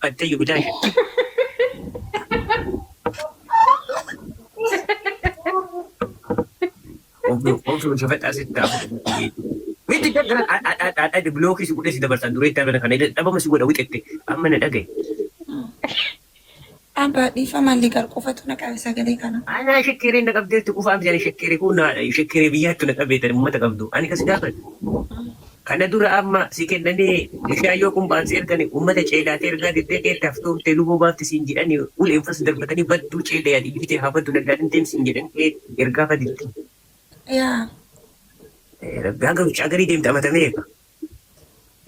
أنت يبدأ وفي شفت أسد تأخذ ويت جد أنا بلوكي سيقول سيدا بس أندوري تابعنا كنا أبغى مسيقول أويت إنت أما ندأجي أبا دي فما اللي قال قفتنا كعسى قالي كنا أنا شكرين نقبل تكوفا أمزاني شكري كونا شكري بيات نقبل تنمو تقبلو أنا كسيداخل kana dura amma si kennanii shaayoo kun baasii ergani uummata ceelaatee ergaa diddee taftoomtee luboo baafti siin jedhani uleen fas darbatanii badduu ceelee adii bitee hafatu naggaadhin deemsiin jedhan ergaa faditti. yaa Gaaga wucaa garii deemte amatamee eega.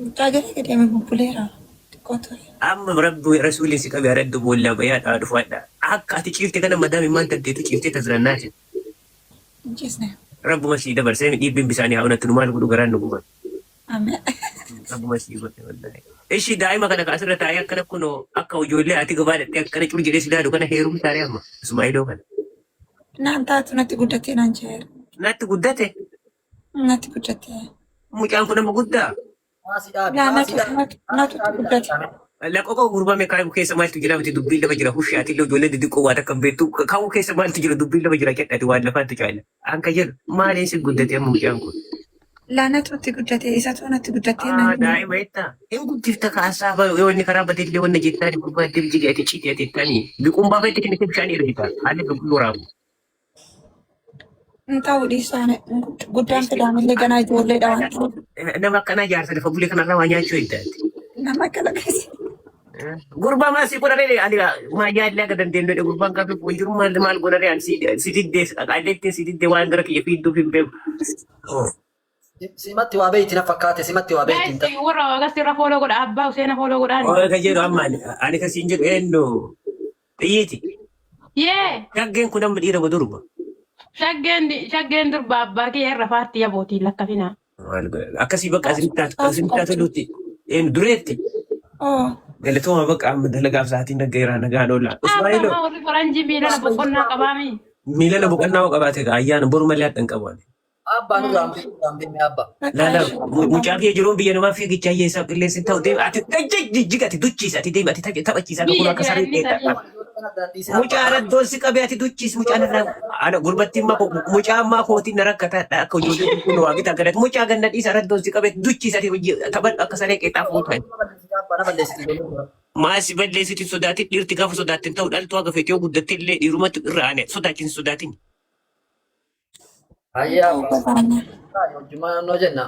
mucaa garii gadeeme bubbuleera xiqqoo ture. Amma rabbi rasuulli si qabee araddu boollaa bayaadhaa dhufaadha. Akka ati ciifte kana madaami maan tanteetu ciiftee tasrannaa jedhe. Injisne. Rabbuma sii dabarsee dhiibbiin bisaanii haa onattu maal godhu garaan nu guban. Amen. Rabbuma sii godhe wallahi. Ishi daa'ima kana asirra taa'ee akkana kunoo akka ijoollee ati gabaadhattee akkana cur jedhee si laadu kana heerumni taaree amma Ismaa'iloo kana. Naan taatu natti guddatee naan jeera. Natti guddate. Natti guddatee. Mucaan kun amma guddaa. Naa natu guddate. Laqqoo gurbame kaa'u keessa maaltu jira miti dubbiin lafa jira hushaati illee ijoollee xixiqqoo waan akka beektu kaa'u keessa maaltu jira dubbiin lafa jira jedhati waan lafaatti caala. Anka jedhu maaliin si guddate amma mucaan kun. Laanatu natti guddatee isatu natti guddatee naan. Daa'ima jettaa hin guddifta kaasaa yoo inni karaa batee illee wanna jettaan gurbaatti jigee ati ciitee ati jettanii biquun baafatti kennite bishaan ergita haalli biqiluu raabu. Ta'uu dhiisaan guddaan filaamillee ganaa ijoolleedha waan ta'eef. Nama akkanaa jaarsa lafa bulee kanarraa waa nyaachuu heddaati. Nama kalaqeessa. Gurbaa maasii godhanii ani maayyaa akka dandeenyu gurbaan qabu wanjiru maal godhanii ani si diddee qaalleetti si diddee waan gara kiyya fiidduuf hin beeku. Simatti waa beekti na fakkaate simatti waa beekti. Guys, warra agarsiisa fooloo godha abbaa Husseena fooloo godhaan. Oo kan jedhu amma ani kasiin jedhu eenyu xiyyiiti. Yee. Shaggeen kun amma dhiira durba. Shaggeen durba abbaa kee irra faartii yabootiin lakkafina. Akkasii bakka asirratti tolutti dureetti. Oo. Galatooma bakka amma dalagaaf sa'aatiin naggeeraa nagaan oolla. Ismaa'iloo. Amma warri faranjii miilana boqonnaa qabaami. Miilana boqonnaa qabaate ayyaana boru malee hadhan qabu. Abbaa nu raamtee abba. Lala mucaa kee jiruun biyya namaa fiigichaa hiyyeessaaf qilleensi ta'u deema ati jijjiga ati duchiisa ati deema ati taphachiisa kun akka saree dheedha. Mucaa raddoon si qabee ati duchiis mucaa narraa gurbattiin mucaa ammaa kootiin na rakkataadha akka ijoollee kun waa gita gadatu mucaa ganna dhiisa raddoon si qabee duchiisa ati taphadhu akka saree qeexaa fuutan. Maasi balleessiti sodaatin dhiirti gaafa sodaattin ta'u dhaltuu haga feetee guddatte illee dhiirumatti irra aane sodaachiin sodaatin. Ayyaa wajjumaa noo jenna.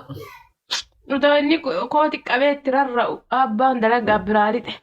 Nuti inni kooti qabeetti rarra'u abbaan dalagaa biraa lixe.